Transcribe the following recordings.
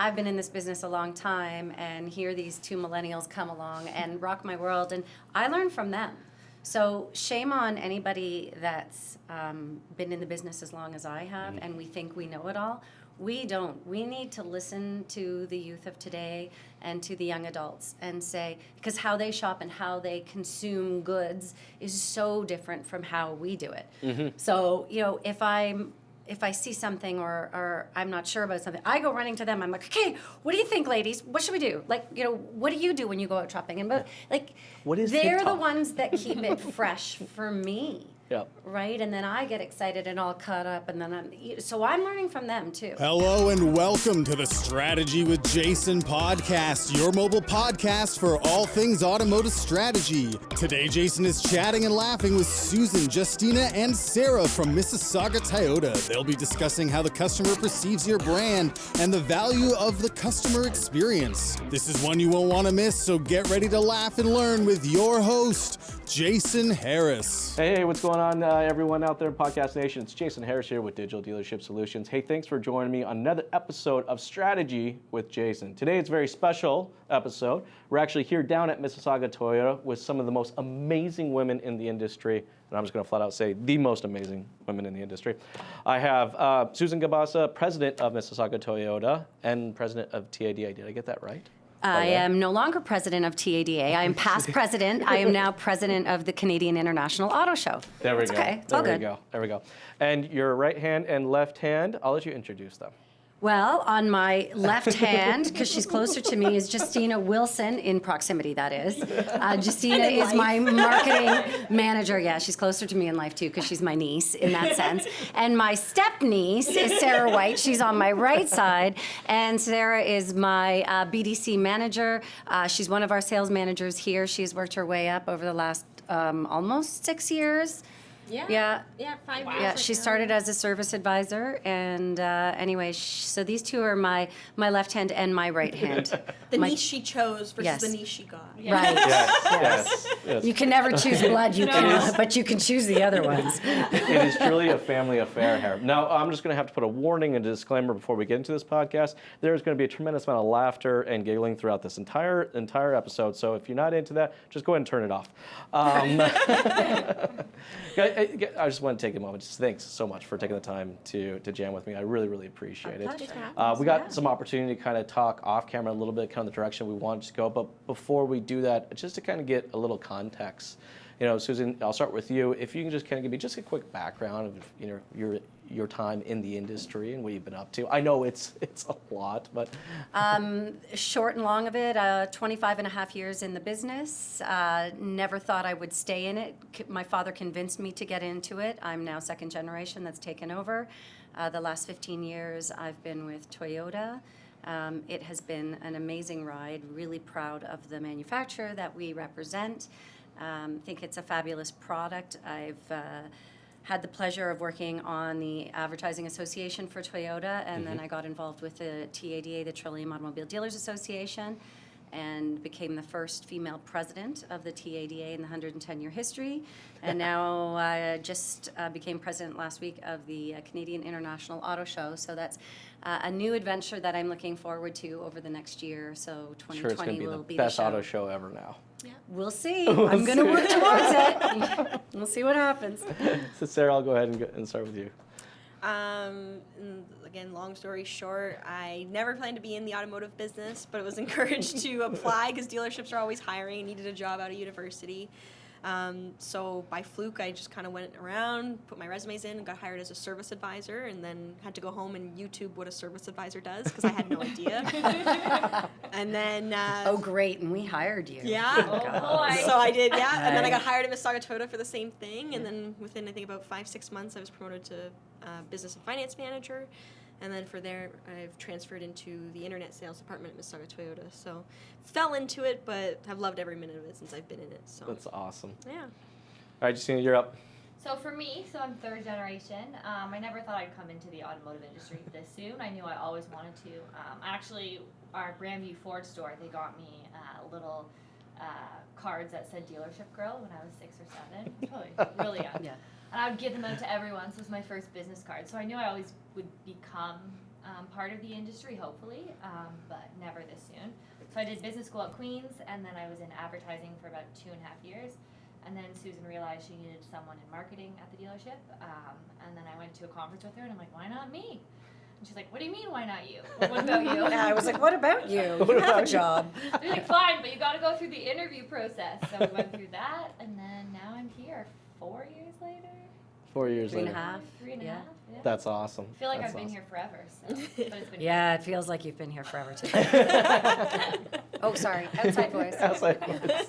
I've been in this business a long time, and here these two millennials come along and rock my world, and I learn from them. So shame on anybody that's been in the business as long as I have, and we think we know it all. We don't. We need to listen to the youth of today and to the young adults and say, because how they shop and how they consume goods is so different from how we do it. So, if I see something or I'm not sure about something, I go running to them. I'm like, okay, what do you think, ladies? What should we do? What do you do when you go out shopping? And what is they're TikTok? the ones that keep it fresh for me. Yep. Right? And then I get excited and all caught up, and then I'm learning from them too. Hello and welcome to the Strategy with Jason podcast, your mobile podcast for all things automotive strategy. Today, Jason is chatting and laughing with Susan, Justina, and Sarah from Mississauga Toyota. They'll be discussing how the customer perceives your brand and the value of the customer experience. This is one you won't want to miss, so get ready to laugh and learn with your host, Jason Harris. Hey, what's going on, everyone out there in Podcast Nation? It's Jason Harris here with Digital Dealership Solutions. Hey, thanks for joining me on another episode of Strategy with Jason. Today it's a very special episode. We're actually here down at Mississauga Toyota with some of the most amazing women in the industry, and I'm just going to flat out say the most amazing women in the industry. I have Susan Gubasta, president of Mississauga Toyota and president of TADA. Did I get that right? I am no longer president of TADA. I am past president. I am now president of the Canadian International Auto Show. There we go. Okay, it's all good. There we go. And your right hand and left hand, I'll let you introduce them. Well, on my left hand, because she's closer to me, is Justina Wilson, in proximity, that is. Justina is my marketing manager. Yeah, she's closer to me in life, too, because she's my niece in that sense. And my step-niece is Sarah White. She's on my right side. And Sarah is my BDC manager. She's one of our sales managers here. She's worked her way up over the last almost 6 years. Yeah, 5 years. Yeah, she started as a service advisor, and anyway, so these two are my left hand and my right hand. The niche she chose versus the niche she got. Right. Yes. You can never choose blood, but you can choose the other ones. It is truly a family affair here. Now, I'm just going to have to put a warning and a disclaimer before we get into this podcast. There's going to be a tremendous amount of laughter and giggling throughout this entire episode, so if you're not into that, just go ahead and turn it off. I just want to take a moment. Just thanks so much for taking the time to jam with me. I really, really appreciate it. We got some opportunity to kind of talk off camera a little bit, kind of the direction we wanted to go. But before we do that, just to kind of get a little context, Susan, I'll start with you. If you can just kind of give me just a quick background of your time in the industry and what you've been up to. I know it's a lot, but Short and long of it, 25 and a half years in the business. Never thought I would stay in it. My father convinced me to get into it. I'm now second generation that's taken over. The last 15 years I've been with Toyota. It has been an amazing ride. Really proud of the manufacturer that we represent. Think it's a fabulous product. I've had the pleasure of working on the Advertising Association for Toyota, and then I got involved with the TADA, the Trillium Automobile Dealers Association, and became the first female president of the TADA in the 110-year history. And now I just became president last week of the Canadian International Auto Show. So that's a new adventure that I'm looking forward to over the next year. So 2020 sure it's going to be will the be best the show. auto show ever now. Yeah. We'll see. I'm going to work towards it. We'll see what happens. So Sarah, I'll go ahead and start with you. Again, long story short, I never planned to be in the automotive business, but was encouraged to apply because dealerships are always hiring. Needed a job out of university. So by fluke, I just kind of went around, put my resumes in, and got hired as a service advisor, and then had to go home and YouTube what a service advisor does because I had no idea. And then oh, great! And we hired you. Yeah. Oh, so I did. Yeah. And then I got hired at Mississauga Toyota for the same thing. And then within I think about 5-6 months, I was promoted to business and finance manager. And then for there, I've transferred into the internet sales department at Mississauga Toyota. So fell into it, but have loved every minute of it since I've been in it. So that's awesome. Yeah. All right, Justina, you're up. So for me, I'm third generation. I never thought I'd come into the automotive industry this soon. I knew I always wanted to. Actually, our Grandview Ford store, they got me little cards that said dealership girl when I was 6 or 7. Really young. Yeah. And I would give them out to everyone. So it was my first business card. So I knew I always would become part of the industry, hopefully, but never this soon. So I did business school at Queen's, and then I was in advertising for about 2.5 years. And then Susan realized she needed someone in marketing at the dealership. And then I went to a conference with her, and I'm like, why not me? And she's like, what do you mean, why not you? Well, what about you? I was like, what about you? You have a job. They're like, fine, but you got to go through the interview process. So we went through that, and then now I'm here 4 years later. 4 years Three and later. a half. 3.5, Yeah. yeah. That's awesome. I feel like That's I've been awesome. here forever, so, but it's been Yeah, it feels like you've been here forever too. Oh, sorry. Outside voice. Outside voice.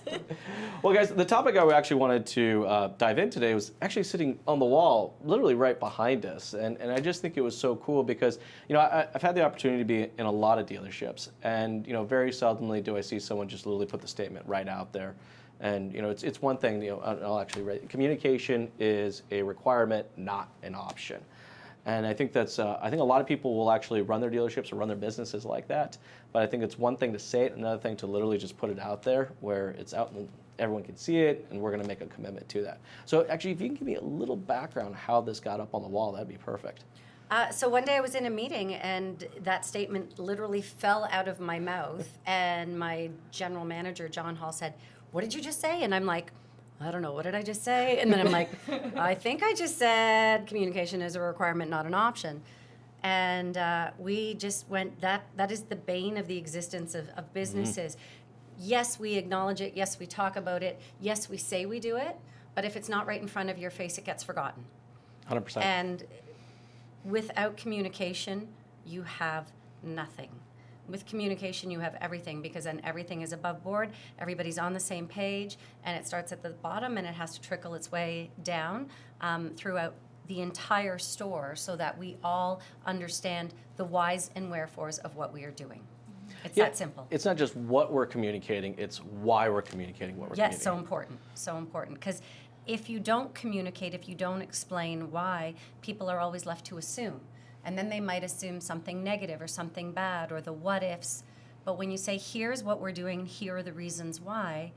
Well, guys, the topic I actually wanted to dive in today was actually sitting on the wall, literally right behind us. And I just think it was so cool because, I've had the opportunity to be in a lot of dealerships. And, very seldomly do I see someone just literally put the statement right out there. And, it's one thing, I'll actually read it. Communication is a requirement, not an option. And I think that's, I think a lot of people will actually run their dealerships or run their businesses like that. But I think it's one thing to say it, another thing to literally just put it out there where it's out and everyone can see it, and we're going to make a commitment to that. So actually, if you can give me a little background how this got up on the wall, that'd be perfect. So one day I was in a meeting, and that statement literally fell out of my mouth, and my general manager, John Hall, said, what did you just say? And I'm like, I don't know, what did I just say? And then I'm like, I think I just said communication is a requirement, not an option. And we just went, that is the bane of the existence of businesses. Yes, we acknowledge it. Yes, we talk about it. Yes, we say we do it. But if it's not right in front of your face, it gets forgotten. 100%. And without communication, you have nothing. With communication, you have everything, because then everything is above board, everybody's on the same page, and it starts at the bottom and it has to trickle its way down throughout the entire store so that we all understand the whys and wherefores of what we are doing. It's that simple. It's not just what we're communicating, it's why we're communicating what we're Yes, communicating. so important. Because if you don't communicate, if you don't explain why, people are always left to assume. And then they might assume something negative or something bad or the what ifs. But when you say, here's what we're doing, here are the reasons why,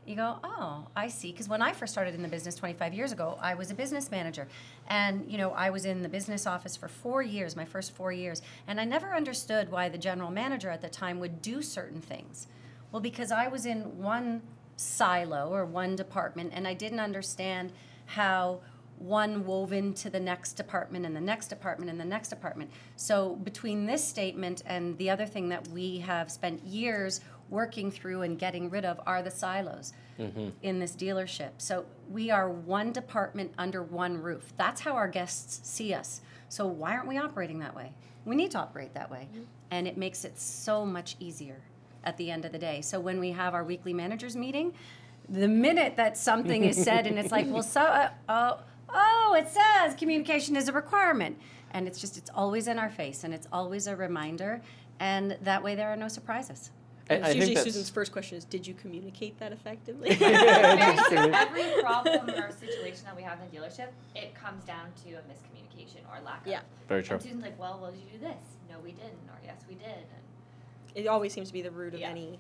you go, oh, I see. Because when I first started in the business 25 years ago, I was a business manager. And, I was in the business office for 4 years, my first 4 years. And I never understood why the general manager at the time would do certain things. Well, because I was in one silo or one department, and I didn't understand how one wove into the next department and the next department and the next department. So between this statement and the other thing that we have spent years working through and getting rid of are the silos in this dealership. So we are one department under one roof. That's how our guests see us. So why aren't we operating that way? We need to operate that way. And it makes it so much easier at the end of the day. So when we have our weekly managers meeting, the minute that something is said and it's like, well, it says communication is a requirement. And it's always in our face, and it's always a reminder. And that way there are no surprises. And I think usually that's- Susan's first question is, did you communicate that effectively? Every problem or situation that we have in the dealership, it comes down to a miscommunication or lack of. Yeah. Very true. And Susan's like, well, did you do this? No, we didn't. Or yes, we did. And It always seems to be the root of Yeah. any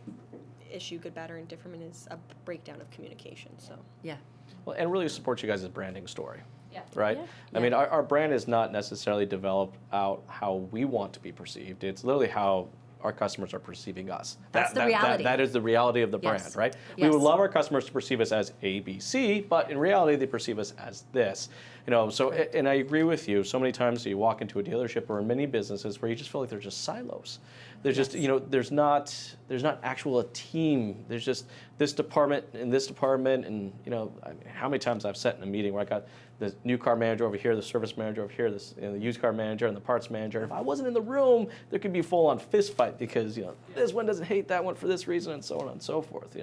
issue, good, bad, or indifferent, is a breakdown of communication. So Yeah. Well, and really support you guys' branding story. yeah. Right? Yeah. I mean, our brand is not necessarily developed out how we want to be perceived. It's literally how our customers are perceiving us. That's the reality. That is the reality of the Yes. brand, right? We Yes. would love our customers to perceive us as ABC, but in reality, they perceive us as this. So, and I agree with you. So many times you walk into a dealership or in many businesses where you just feel like they're just silos. There's just, there's not actual a team. There's just this department and this department, and I mean, how many times I've sat in a meeting where I got the new car manager over here, the service manager over here, the used car manager, and the parts manager. And if I wasn't in the room, there could be a full-on fist fight because this one doesn't hate that one for this reason, and so on and so forth.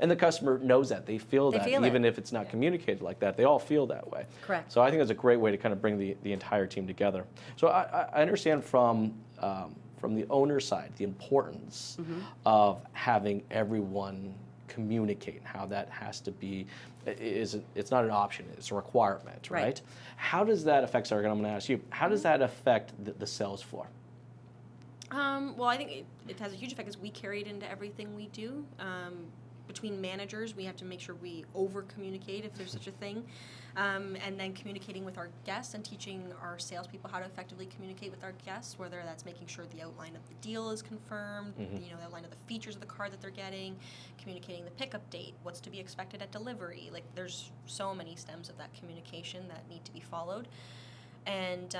And the customer knows that. They feel that, feel it. even if it's not communicated like that. They all feel that way. Correct. So I think it's a great way to kind of bring the entire team together. So I understand from the owner side the importance of having everyone communicate, and how that has to be. It's not an option, it's a requirement, right? Right. How does that affect, Sarah, I'm going to ask you, how does that affect the sales floor? Well, I think it has a huge effect because we carry it into everything we do. between managers, we have to make sure we over-communicate, if there's such a thing. And then communicating with our guests and teaching our salespeople how to effectively communicate with our guests, whether that's making sure the outline of the deal is confirmed, the outline of the features of the car that they're getting, communicating the pickup date, what's to be expected at delivery. Like, there's so many stems of that communication that need to be followed. And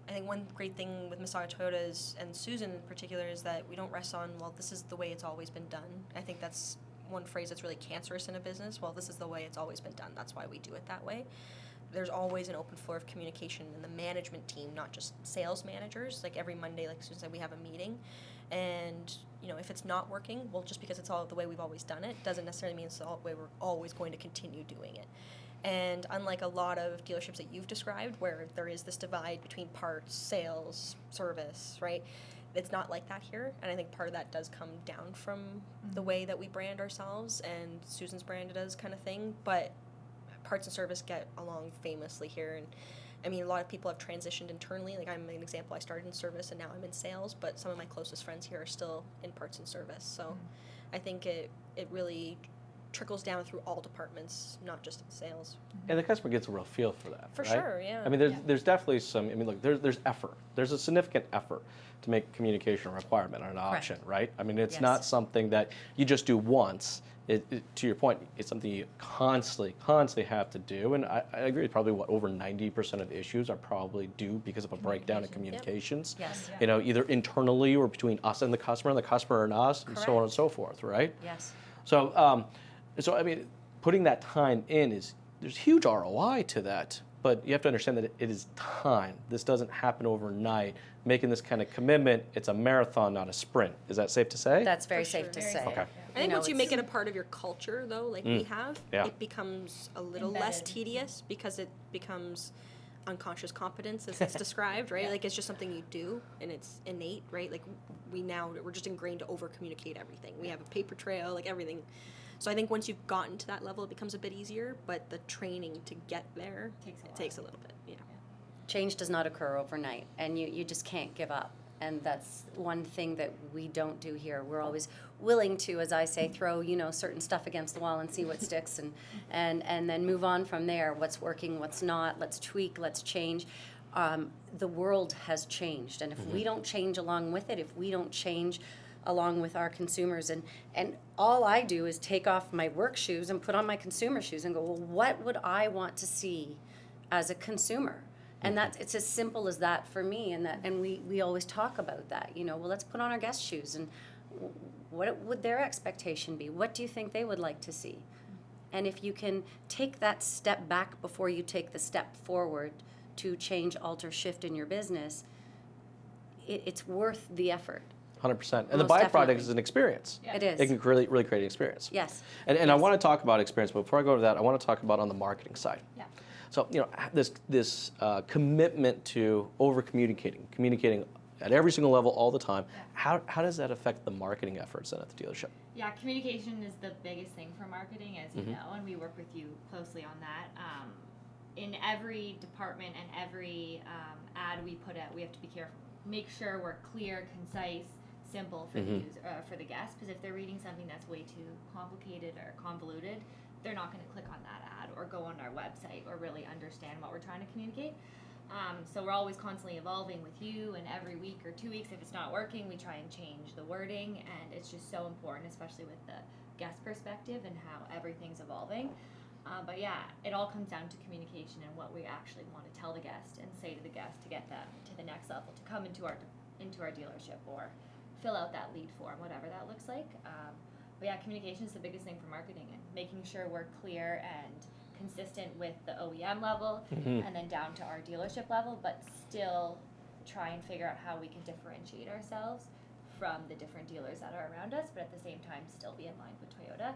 I think one great thing with Mississauga Toyota is, and Susan in particular, is that we don't rest on, well, this is the way it's always been done. I think that's one phrase that's really cancerous in a business. Well, this is the way it's always been done. That's why we do it that way. There's always an open floor of communication in the management team, not just sales managers. Like, every Monday, like Susan said, we have a meeting. And, if it's not working, well, just because it's all the way we've always done it doesn't necessarily mean it's the way we're always going to continue doing it. And unlike a lot of dealerships that you've described, where there is this divide between parts, sales, service, right? It's not like that here. And I think part of that does come down from the way that we brand ourselves, and Susan's brand does kind of thing. But parts and service get along famously here. And I mean, a lot of people have transitioned internally. Like, I'm an example. I started in service and now I'm in sales, but some of my closest friends here are still in parts and service. So I think it really trickles down through all departments, not just in sales. And the customer gets a real feel for that. For right? sure, yeah. I mean, there's definitely some. I mean, look, there's effort. There's a significant effort to make communication a requirement or an option, right? I mean, it's not something that you just do once. To your point, it's something you constantly have to do. And I agree. Probably over 90% of issues are probably due because of a breakdown in communications. Yep. Yes. Either internally or between us and the customer and us, and so on and so forth, right? Yes. So, I mean, putting that time in there's huge ROI to that, but you have to understand that it is time. This doesn't happen overnight. Making this kind of commitment, it's a marathon, not a sprint. Is that safe to say? That's very For safe sure. to Very say. Okay. I think once you make it a part of your culture, though, like we have, it becomes a little less Embedded. tedious because it becomes unconscious competence, as it's described, right? Like, it's just something you do, and it's innate, right? Like, we're just ingrained to over-communicate everything. We have a paper trail, like everything. So I think once you've gotten to that level, it becomes a bit easier, but the training to get there takes a little bit, yeah. Change does not occur overnight, and you just can't give up. And that's one thing that we don't do here. We're always willing to, as I say, throw certain stuff against the wall and see what sticks, and then move on from there. What's working, what's not. Let's tweak. Let's change. The world has changed, and if we don't change along with it, if we don't change along with our consumers, and all I do is take off my work shoes and put on my consumer shoes and go, well, what would I want to see as a consumer? And it's as simple as that for me, and we always talk about that. Well, let's put on our guest shoes, and what would their expectation be? What do you think they would like to see? And if you can take that step back before you take the step forward to change, alter, shift in your business, it's worth the effort. 100%. And the Most byproduct definitely. is an experience. Yeah. It is. It can really create an experience. Yes. And I Yes. want to talk about experience, but before I go to that, I want to talk about on the marketing side. Yeah. So, this commitment to communicating at every single level all the time, how does that affect the marketing efforts then at the dealership? Yeah, communication is the biggest thing for marketing, as you know, and we work with you closely on that. In every department and every ad we put out, we have to be careful. Make sure we're clear, concise, simple for the user, for the guest, because if they're reading something that's way too complicated or convoluted, they're not going to click on that ad or go on our website or really understand what we're trying to communicate. So we're always constantly evolving with you, and every week or 2 weeks, if it's not working, we try and change the wording, and it's just so important, especially with the guest perspective and how everything's evolving. But yeah, it all comes down to communication and what we actually want to tell the guest and say to the guest to get them to the next level, to come into our dealership or fill out that lead form, whatever that looks like. But yeah, communication is the biggest thing for marketing, and making sure we're clear and consistent with the OEM level and then down to our dealership level, but still try and figure out how we can differentiate ourselves from the different dealers that are around us, but at the same time still be in line with Toyota.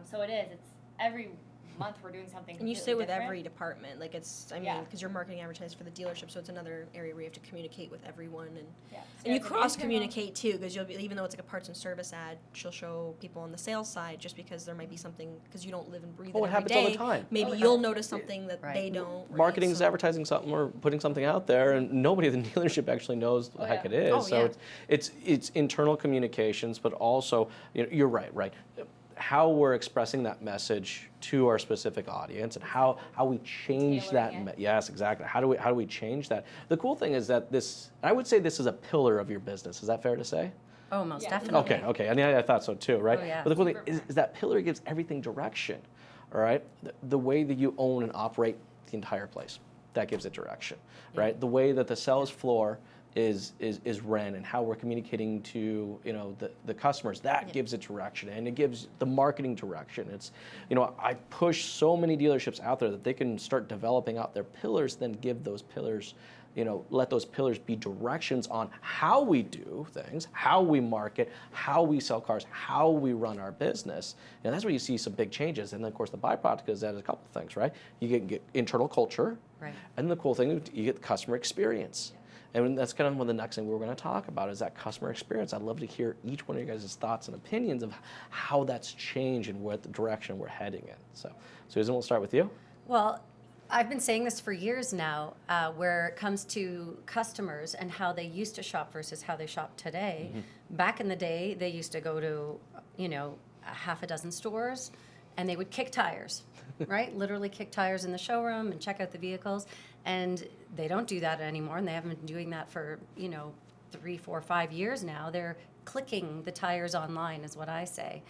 So it's every month we're doing something And you completely say with different. every department, like because you're marketing advertising for the dealership, so it's another area where you have to communicate with everyone, and you cross communicate too, because even though it's like a parts and service ad, she'll show people on the sales side just because there might be something, because you don't live and breathe it it every happens all the day. time. Maybe you'll notice something that Right. they don't. right? Marketing is So- advertising something or putting something out there, and nobody in the dealership actually knows what the heck it is. Oh, So yeah. it's internal communications, but also you're right. how we're expressing that message to our specific audience and how we change that. Tailoring it. Yes, exactly. How do we change that? The cool thing is that I would say this is a pillar of your business. Is that fair to say? Oh, most Yeah. definitely. Okay. I mean, I thought so too, right? Oh, yeah. But the cool thing is that pillar gives everything direction, all right? The way that you own and operate the entire place, that gives it direction, right? The way that the sales floor is ran and how we're communicating to the customers, that gives it direction, and it gives the marketing direction. It's I push so many dealerships out there that they can start developing out their pillars, then give those pillars, let those pillars be directions on how we do things, how we market, how we sell cars, how we run our business. And that's where you see some big changes. And then of course the byproduct is that is a couple of things, right? You get internal culture, Right. and the cool thing is you get the customer experience. And that's kind of one of the next thing we're going to talk about is that customer experience. I'd love to hear each one of you guys' thoughts and opinions of how that's changed and what the direction we're heading in. So, Susan, we'll start with you. Well, I've been saying this for years now, where it comes to customers and how they used to shop versus how they shop today. Back in the day, they used to go to, a half a dozen stores, and they would kick tires, right? Literally kick tires in the showroom and check out the vehicles. And they don't do that anymore, and they haven't been doing that for, 3, 4, 5 years now. They're clicking the tires online, is what I say.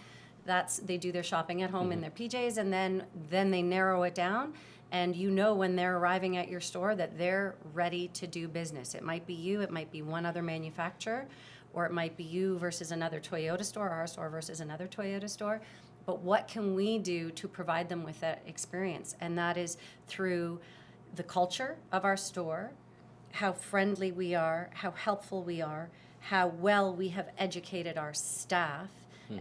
They do their shopping at home in their PJs, and then they narrow it down. And when they're arriving at your store that they're ready to do business. It might be you, it might be one other manufacturer, or it might be you versus another Toyota store, our store versus another Toyota store. But what can we do to provide them with that experience? And that is through the culture of our store, how friendly we are, how helpful we are, how well we have educated our staff.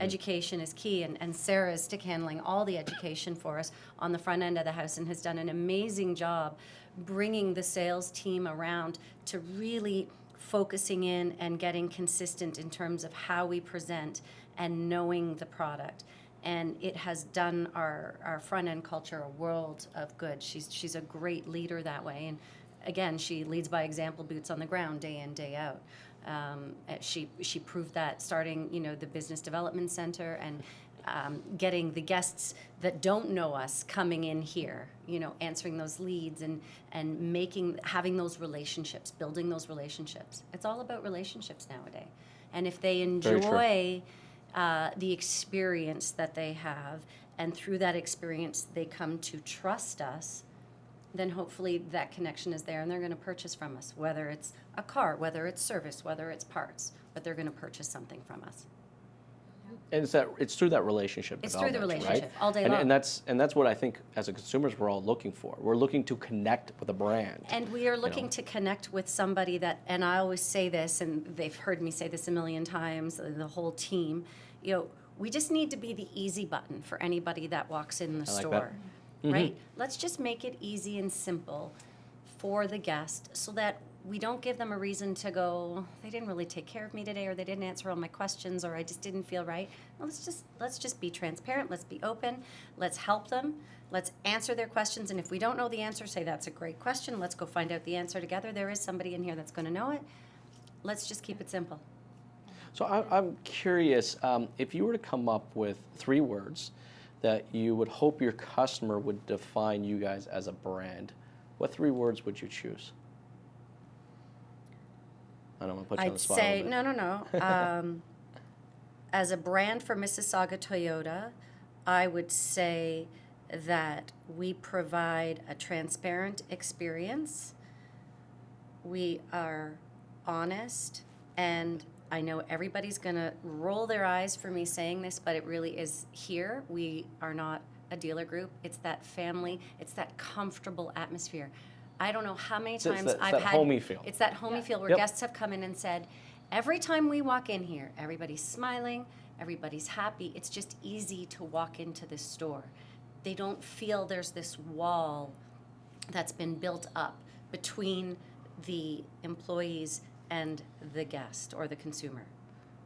Education is key, and Sarah is stick handling all the education for us on the front end of the house and has done an amazing job bringing the sales team around to really focusing in and getting consistent in terms of how we present and knowing the product. And it has done our front end culture a world of good. She's a great leader that way, and again, she leads by example, boots on the ground, day in, day out. She proved that starting, the business development center and getting the guests that don't know us coming in here, answering those leads and having those relationships, building those relationships. It's all about relationships nowadays. And if they enjoy the experience that they have, and through that experience they come to trust us, then hopefully that connection is there and they're going to purchase from us, whether it's a car, whether it's service, whether it's parts, but they're going to purchase something from us. And it's through that relationship. It's through the development, relationship, right? all day long. And that's what I think as a consumers we're all looking for. We're looking to connect with a brand. And we are looking to connect with somebody that, and I always say this, and they've heard me say this a million times, the whole team, we just need to be the easy button for anybody that walks in the I like store. that. Right? Let's just make it easy and simple for the guest so that we don't give them a reason to go, they didn't really take care of me today, or they didn't answer all my questions, or I just didn't feel right. No, let's just be transparent, let's be open, let's help them, let's answer their questions, and if we don't know the answer, say that's a great question, let's go find out the answer together. There is somebody in here that's going to know it. Let's just keep it simple. So I'm curious, if you were to come up with 3 words that you would hope your customer would define you guys as a brand, what 3 words would you choose? I don't want to put you on the spot. I'd say, no. As a brand for Mississauga Toyota, I would say that we provide a transparent experience. We are honest, and I know everybody's going to roll their eyes for me saying this, but it really is here. We are not a dealer group. It's that family. It's that comfortable atmosphere. I don't know how many times I've had... homey feel. It's that homey feel where guests have come in and said, every time we walk in here, everybody's smiling, everybody's happy. It's just easy to walk into this store. They don't feel there's this wall that's been built up between the employees and the guest or the consumer,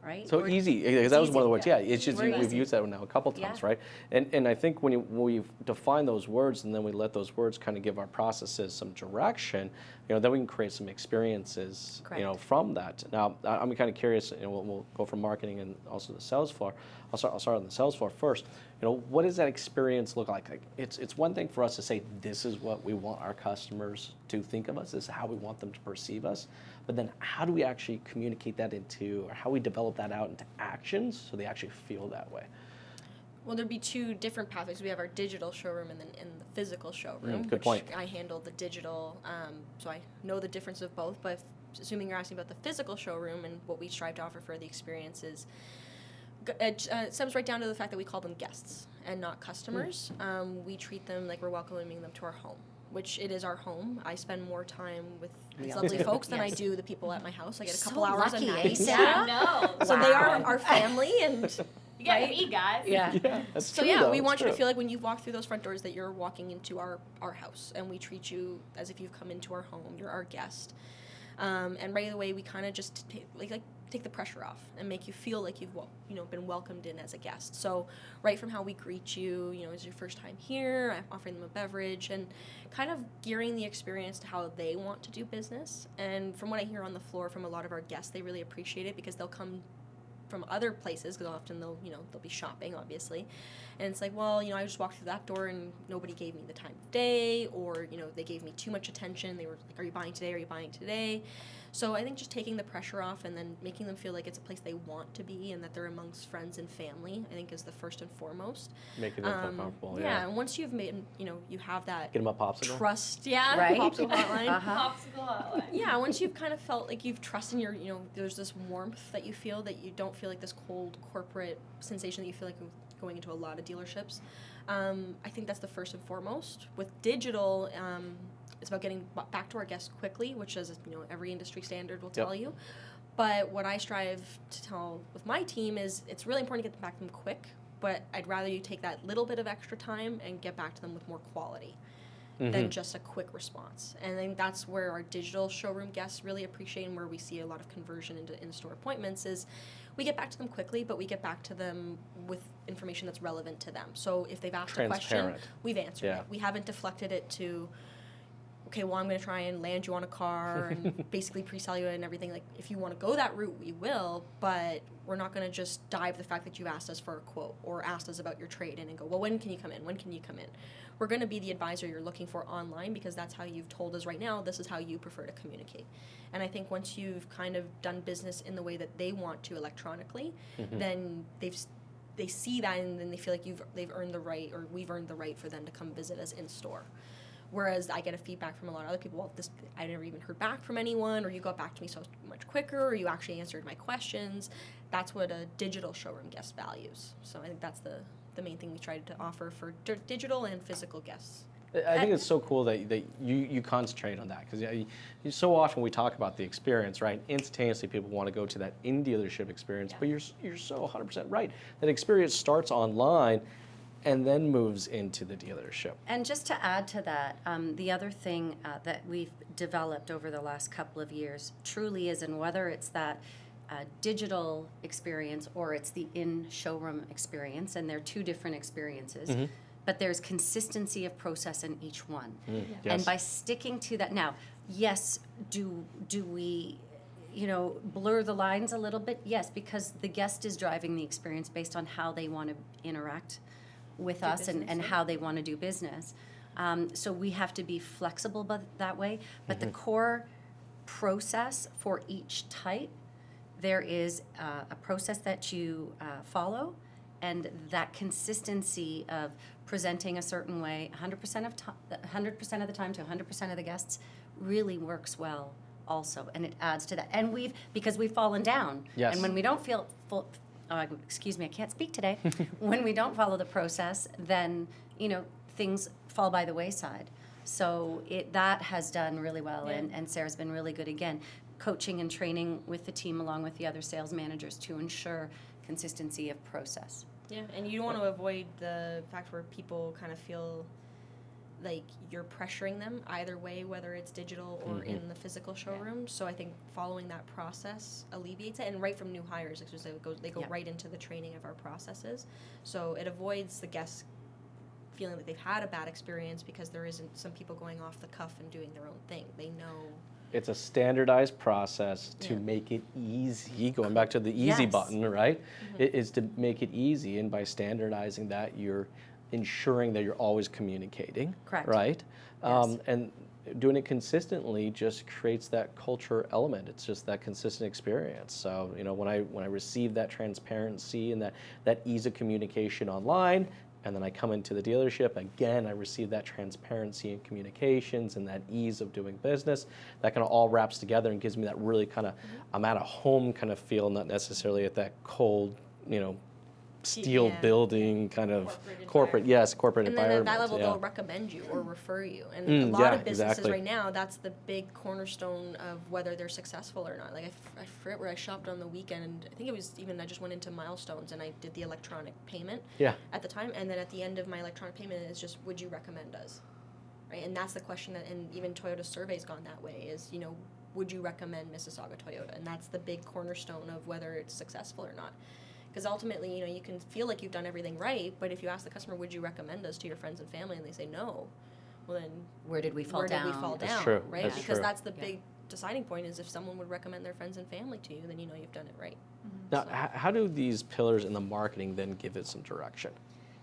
right? So easy, because that was one of the words. Yeah, it's just We're we've easy. used that now a couple times, Yeah. right? And I think when we define those words and then we let those words kind of give our processes some direction, then we can create some experiences, Correct. from that. Now, I'm kind of curious, we'll go from marketing and also the sales floor. I'll start on the sales floor first. What does that experience look like? It's one thing for us to say, this is what we want our customers to think of us, this is how we want them to perceive us, but then how do we actually communicate that or how we develop that out into actions so they actually feel that way? Well, there'd be two different pathways. We have our digital showroom and then in the physical showroom. Good point. I handle the digital, so I know the difference of both. But assuming you're asking about the physical showroom and what we strive to offer for the experiences, it stems right down to the fact that we call them guests and not customers. We treat them like we're welcoming them to our home, which it is our home. I spend more time with these lovely folks than I do the people at my house. I get a couple So hours lucky, a eh, night. Sarah? No. So they are our family, and You gotta be, guys. Yeah. Yeah, that's so true. yeah, though. we It's want you to true. feel like when you walk through those front doors that you're walking into our house, and we treat you as if you've come into our home. You're our guest, and right away we kind of just take the pressure off and make you feel like you've been welcomed in as a guest. So right from how we greet you, it's your first time here, I'm offering them a beverage, and kind of gearing the experience to how they want to do business. And from what I hear on the floor from a lot of our guests, they really appreciate it because they'll come from other places, because often they'll be shopping, obviously, and it's like, well, I just walked through that door and nobody gave me the time of day, or they gave me too much attention. They were like, are you buying today? Are you buying today? So I think just taking the pressure off and then making them feel like it's a place they want to be and that they're amongst friends and family, I think is the first and foremost. Making them feel comfortable. Yeah, and once you've made, you have that Get them a popsicle. trust, Right. popsicle hotline. Uh-huh. Popsicle hotline. Yeah, once you've kind of felt like you've trusted your, there's this warmth that you feel, that you don't feel like this cold corporate sensation that you feel like going into a lot of dealerships. I think that's the first and foremost. With digital, it's about getting back to our guests quickly, which is, every industry standard will tell you. But what I strive to tell with my team is it's really important to get them back to them quick, but I'd rather you take that little bit of extra time and get back to them with more quality than just a quick response. And I think that's where our digital showroom guests really appreciate, and where we see a lot of conversion into in-store appointments, is we get back to them quickly, but we get back to them with information that's relevant to them. So if they've asked a question, Transparent. we've answered it. We haven't deflected it to, okay, well, I'm going to try and land you on a car and basically pre-sell you and everything. Like, if you want to go that route, we will, but we're not going to just dive the fact that you asked us for a quote or asked us about your trade-in and go, well, when can you come in? When can you come in? We're going to be the advisor you're looking for online, because that's how you've told us right now, this is how you prefer to communicate. And I think once you've kind of done business in the way that they want to electronically, then they see that, and then they feel like they've earned the right, or we've earned the right for them to come visit us in store. Whereas I get a feedback from a lot of other people, well, I never even heard back from anyone, or you got back to me so much quicker, or you actually answered my questions. That's what a digital showroom guest values. So I think that's the main thing we try to offer for digital and physical guests. I think it's so cool that you concentrate on that, because so often we talk about the experience, right? Instantaneously, people want to go to that in-dealership experience, but you're so 100% right. That experience starts online and then moves into the dealership. And just to add to that, the other thing that we've developed over the last couple of years truly is, and whether it's that digital experience or it's the in-showroom experience, and they're two different experiences, but there's consistency of process in each one. Yes. And by sticking to that, now, yes, do we blur the lines a little bit? Yes, because the guest is driving the experience based on how they want to interact with us and how they want to do business. So we have to be flexible that way. But the core process for each type, there is a process that you follow, and that consistency of presenting a certain way 100% of the time to 100% of the guests really works well also, and it adds to that. And because we've fallen down, Yes. and when we don't feel excuse me, I can't speak today. When we don't follow the process, then things fall by the wayside. So that has done really well, and Sarah's been really good again, coaching and training with the team along with the other sales managers to ensure consistency of process. Yeah, and you don't want to avoid the fact where people kind of feel like you're pressuring them either way, whether it's digital or in the physical showroom. So I think following that process alleviates it, and right from new hires, because they go right into the training of our processes. So it avoids the guests feeling like they've had a bad experience because there isn't some people going off the cuff and doing their own thing. They know. It's a standardized process to Yeah. make it easy. Going back to the easy Yes. button, right? It is to make it easy, and by standardizing that, you're ensuring that you're always communicating. Correct. Right? Yes. And doing it consistently just creates that culture element. It's just that consistent experience. So, when I receive that transparency and that ease of communication online, and then I come into the dealership, again, I receive that transparency in communications and that ease of doing business. That kind of all wraps together and gives me that really kind of, I'm at a home kind of feel, not necessarily at that cold, steel Yeah. building kind of Corporate corporate And then at environment. that level, yeah. they'll recommend you or refer you. And Mm, a lot yeah, of businesses exactly. right now, that's the big cornerstone of whether they're successful or not. Like I forget where I shopped on the weekend, and I think it was even, I just went into Milestones and I did the electronic payment Yeah. at the time. And then at the end of my electronic payment is just, would you recommend us? Right? And that's the question that, and even Toyota's survey's gone that way, is, would you recommend Mississauga Toyota? And that's the big cornerstone of whether it's successful or not. Because ultimately, you can feel like you've done everything right, but if you ask the customer, would you recommend us to your friends and family, and they say no, well then, Where did we fall where down? did we fall That's down, true. right? That's Because true. that's the Yeah. big deciding point, is if someone would recommend their friends and family to you, then you've done it right. Now, So- how do these pillars in the marketing then give it some direction?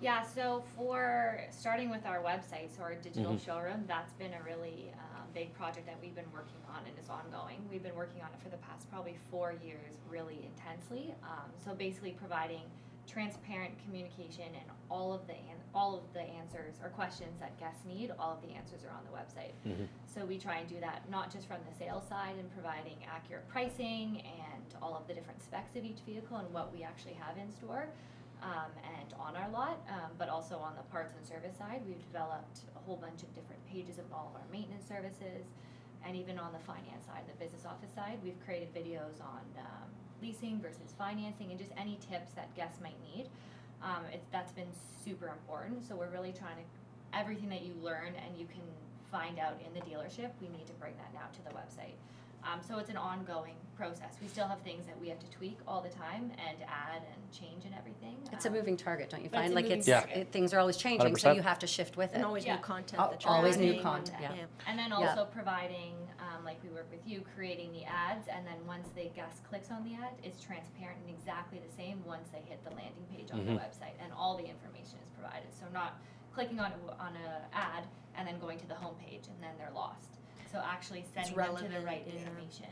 Yeah, so for starting with our website, so our digital Mm-hmm. showroom, that's been a really big project that we've been working on and is ongoing. We've been working on it for the past probably 4 years really intensely. So basically providing transparent communication and all of the answers or questions that guests need, all of the answers are on the website. Mhm. So we try and do that not just from the sales side and providing accurate pricing and all of the different specs of each vehicle and what we actually have in store and on our lot, but also on the parts and service side. We've developed a whole bunch of different pages of all of our maintenance services, and even on the finance side, the business office side, we've created videos on leasing versus financing and just any tips that guests might need. That's been super important. So we're really trying to, everything that you learn and you can find out in the dealership, we need to bring that now to the website. So it's an ongoing process. We still have things that we have to tweak all the time and add and change and everything. It's a moving target, don't you But it's find? a Like moving it's, target. things are always changing, so 100%. you have to shift with it. And always Yeah. new content Oh, that you're always new adding. content, yeah. And then Yeah. also providing, like we work with you, creating the ads, and then once the guest clicks on the ad, it's transparent and exactly the same once they hit the landing page on the website, and all the information is provided. So not clicking on a ad and then going to the home page and then they're lost. So actually sending them to the relevant, right yeah. information.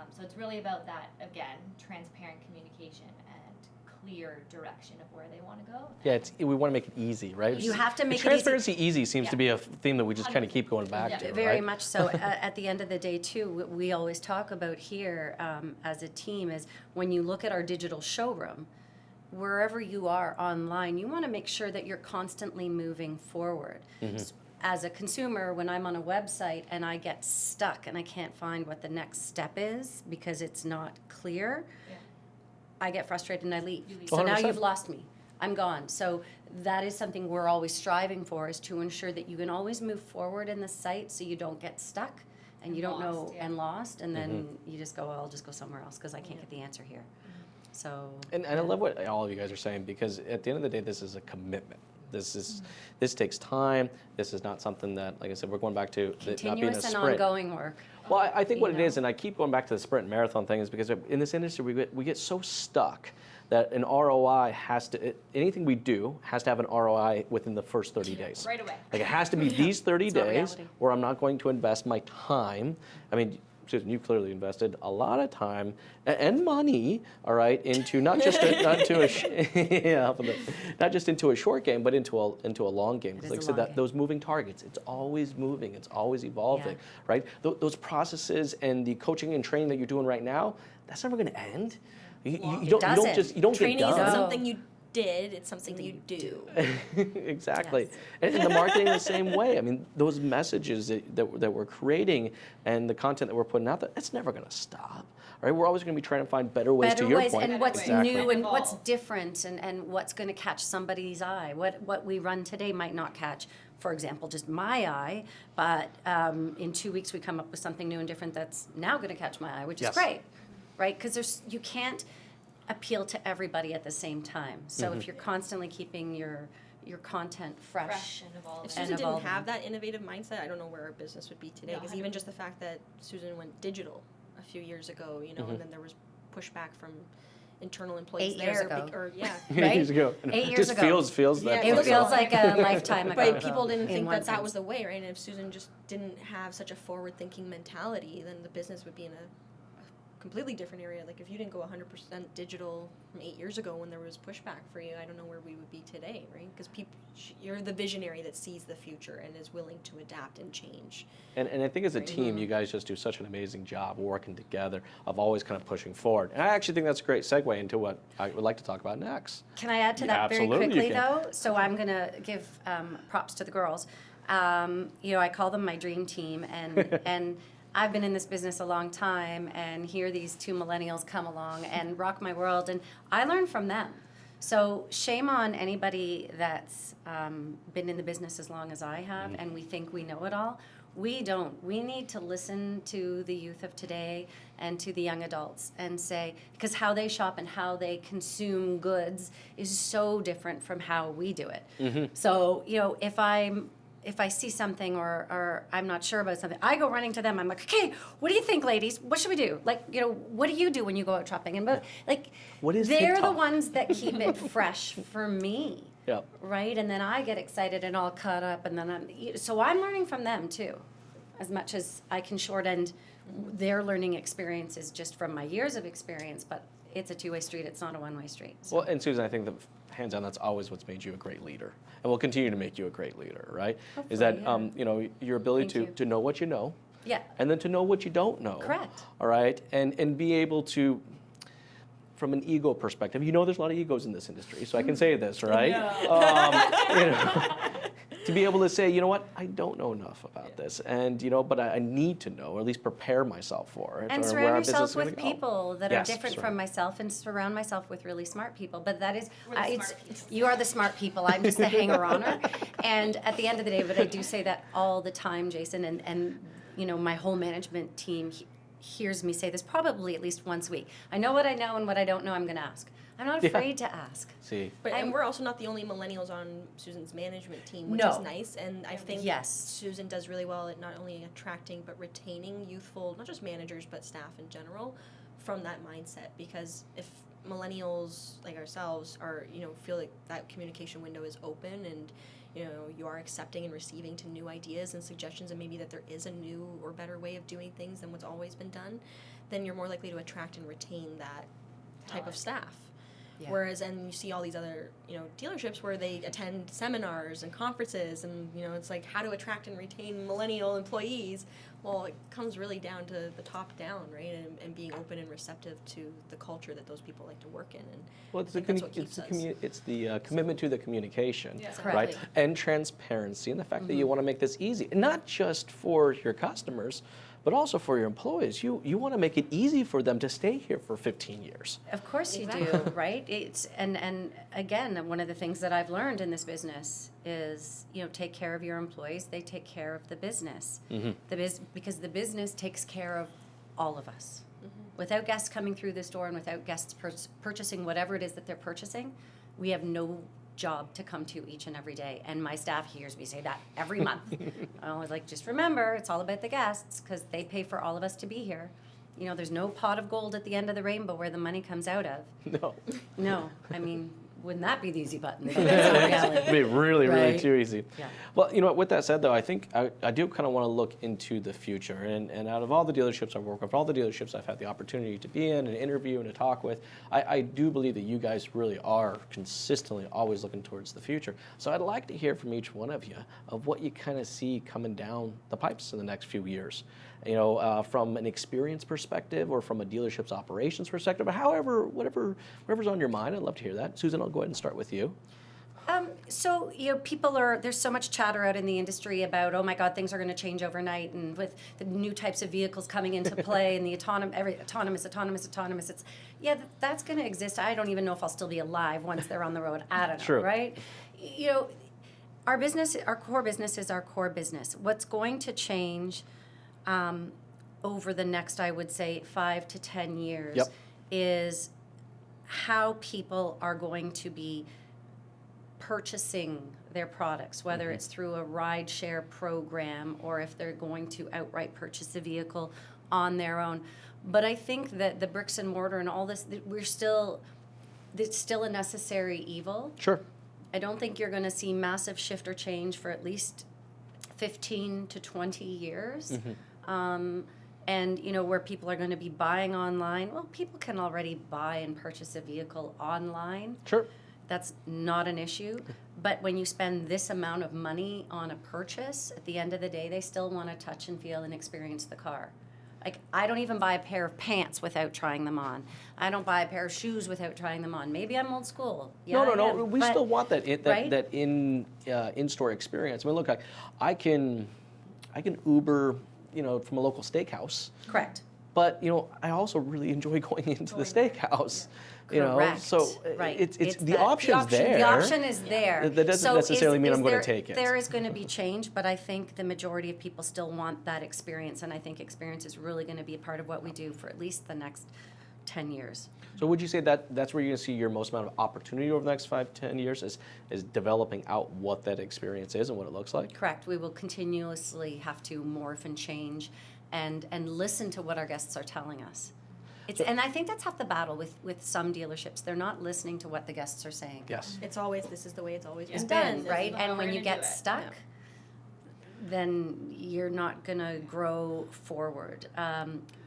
So it's really about that, again, transparent communication and clear direction of where they want to go. Yeah, we want to make it easy, right? You have to make it easy. Transparency easy seems to Yeah. be a theme that we just kind of keep going back Yeah. to, Very right? much so. At the end of the day, too, what we always talk about here as a team is when you look at our digital showroom, wherever you are online, you want to make sure that you're constantly moving forward. As a consumer, when I'm on a website and I get stuck and I can't find what the next step is because it's not clear, Yeah. I get frustrated and I leave. You leave. So now 100%. you've lost me. I'm gone. So that is something we're always striving for, is to ensure that you can always move forward in the site so you don't get stuck and you don't know Lost, yeah. and lost, and then you just go, I'll just go somewhere else because I can't get the answer here. So And I love what all of you guys are saying, because at the end of the day, this is a commitment. This takes time. This is not something that, like I said, we're going back to it not being a continuous and sprint. ongoing work. Well, I think what you it is, know? and I keep going back to the sprint and marathon thing, is because in this industry we get so stuck that an ROI has to, anything we do has to have an ROI within the first 30 days. Right away. Like it has to be these 30 It's not days, reality. or I'm not going to invest my time. I mean, Susan, you clearly invested a lot of time and money, all right, into not just not just into a short game, but into a long game. It is Like I a said, long that game. those moving targets, it's always moving, it's always evolving, Yeah. right? Those processes and the coaching and training that you're doing right now, that's never going to end. You don't doesn't. just you don't Training get isn't done. something you did, it's something you do. Exactly. Yes. And the marketing the same way. I mean, those messages that we're creating and the content that we're putting out there, it's never going to stop. Right? We're always going to be trying to find better ways, Better to your ways, point. and what's Exactly. new and what's Evolve. different, and what's going to catch somebody's eye. What we run today might not catch, for example, just my eye, but in 2 weeks we come up with something new and different that's now going to catch my eye, which Yes. is great, right? Because you can't appeal to everybody at the same time. So Mm-hmm. if you're constantly keeping your your content fresh. and evolving. If And Susan didn't evolving. have that innovative mindset, I don't know where our business would be today. No, Because even just the fact that Susan went digital a few years ago, you know, and then there was pushback from internal employees 8 there. years ago. Or yeah. Right? Years ago. 8 years Just ago. feels that. Yeah, It feels feels so like a lifetime ago. But people didn't in think one that that sense. was the way, right? And if Susan just didn't have such a forward-thinking mentality, then the business would be in a completely different area. Like if you didn't go 100% digital from 8 years ago when there was pushback for you, I don't know where we would be today, right? Because you're the visionary that sees the future and is willing to adapt and change. And I think as a team, you guys just do such an amazing job working together of always kind of pushing forward. And I actually think that's a great segue into what I would like to talk about next. Can I add to Yeah, that very absolutely you quickly, can. though? So I'm going to give props to the girls. You know, I call them my dream team, and I've been in this business a long time, and here these two millennials come along and rock my world, and I learn from them. So shame on anybody that's been in the business as long as I have, and we think we know it all. We don't. We need to listen to the youth of today and to the young adults and say, because how they shop and how they consume goods is so different from how we do it. So, you know, if I see something or I'm not sure about something, I go running to them. I'm like, okay, what do you think, ladies? What should we do? Like, you know, what do you do when you go out shopping? And but like, What is they're the TikTok? ones that keep it fresh for me. Yeah. Right, and then I get excited and all caught up, and then I'm learning from them too, as much as I can short end their learning experiences just from my years of experience. But it's a two-way street; it's not a one-way street. So. Well, and Susan, I think that hands down, that's always what's made you a great leader, and will continue to make you a great leader, right? Is that Hopefully, yeah. you know, your ability Thank you. to know what you know, Yeah, and then to know what you don't know. Correct. All right, and be able to, from an ego perspective, you know, there's a lot of egos in this industry, so I can say this, right? You know, to be able to say, you know what, I don't know enough about this, and you know, but I need to know, or at least prepare myself for it, and or where surround our business yourself is gonna with go. people that Yes, are different surround- from myself, and surround myself with really smart people. But that is, We're the it's smart people. you are the smart people. I'm just the hanger-oner. And at the end of the day, but I do say that all the time, Jason, and you know, my whole management team hears me say this probably at least once a week. I know what I know, and what I don't know, I'm going to ask. I'm not afraid to ask. See, But I'm- and we're also not the only millennials on Susan's management team, which No. is nice. And I think Yes. Susan does really well at not only attracting but retaining youthful, not just managers but staff in general, from that mindset. Because if millennials like ourselves are, you know, feel like that communication window is open and you know you are accepting and receiving to new ideas and suggestions, and maybe that there is a new or better way of doing things than what's always been done, then you're more likely to attract and retain that type of staff. Yeah. Whereas, and you see all these other, you know, dealerships where they attend seminars and conferences, and you know, it's like how to attract and retain millennial employees. Well, it comes really down to the top down, right, and being open and receptive to the culture that those people like to work in. And well, it's I think that's what keeps us. it's the commitment to the communication, Yeah. right? Correctly. And transparency, and the fact that you want to make this easy, not just for your customers, but also for your employees. You want to make it easy for them to stay here for 15 years. Of course you do, right? It's and again, one of the things that I've learned in this business is, you know, take care of your employees. They take care of the business. Because the business takes care of all of us. Without guests coming through this door and without guests purchasing whatever it is that they're purchasing, we have no job to come to each and every day. And my staff hears me say that every month. I always like, just remember, it's all about the guests because they pay for all of us to be here. You know, there's no pot of gold at the end of the rainbow where the money comes out of. No, No, I mean, wouldn't that be the easy button? But that's not reality. it'd be really Right. too easy. Yeah. Well, you know what, with that said though, I think I do kind of want to look into the future, and out of all the dealerships I've worked with, all the dealerships I've had the opportunity to be in and interview and to talk with, I do believe that you guys really are consistently always looking towards the future. So I'd like to hear from each one of you of what you kind of see coming down the pipes in the next few years. You know, from an experience perspective or from a dealership's operations perspective, or however, whatever's on your mind, I'd love to hear that. Susan, I'll go ahead and start with you. So, you know, there's so much chatter out in the industry about, oh my God, things are going to change overnight, and with the new types of vehicles coming into play and the autonomous. It's, yeah, that's going to exist. I don't even know if I'll still be alive once they're on the road. I don't know, True. right? You know, our core business is our core business. What's going to change over the next, I would say, 5 to 10 years is how people are going to be purchasing their products, whether it's through a ride share program or if they're going to outright purchase a vehicle on their own. But I think that the bricks and mortar and all this, it's still a necessary evil. Sure. I don't think you're going to see massive shift or change for at least 15 to 20 years. And, you know, where people are going to be buying online, well, people can already buy and purchase a vehicle online. Sure. That's not an issue. But when you spend this amount of money on a purchase, at the end of the day, they still want to touch and feel and experience the car. Like, I don't even buy a pair of pants without trying them on. I don't buy a pair of shoes without trying them on. Maybe I'm old school. Yeah, No. We but- still want that right? that in-store experience. I mean, look, I can Uber, you know, from a local steakhouse. Correct. But, you know, I also really enjoy going into the steakhouse. You know, Correct. so Right. it's the that- option's there. The option is there. That doesn't So necessarily mean I'm going there- to take it. There is going to be change, but I think the majority of people still want that experience, and I think experience is really going to be a part of what we do for at least the next 10 years. So would you say that that's where you're going to see your most amount of opportunity over the next 5-10 years is developing out what that experience is and what it looks like? Correct. We will continuously have to morph and change and listen to what our guests are telling us. And I think that's half the battle with some dealerships. They're not listening to what the guests are saying. Yes. It's always, this is the way it's always It's been. been, right? This is how And when we're you gonna get do it. stuck, then you're not going to grow forward.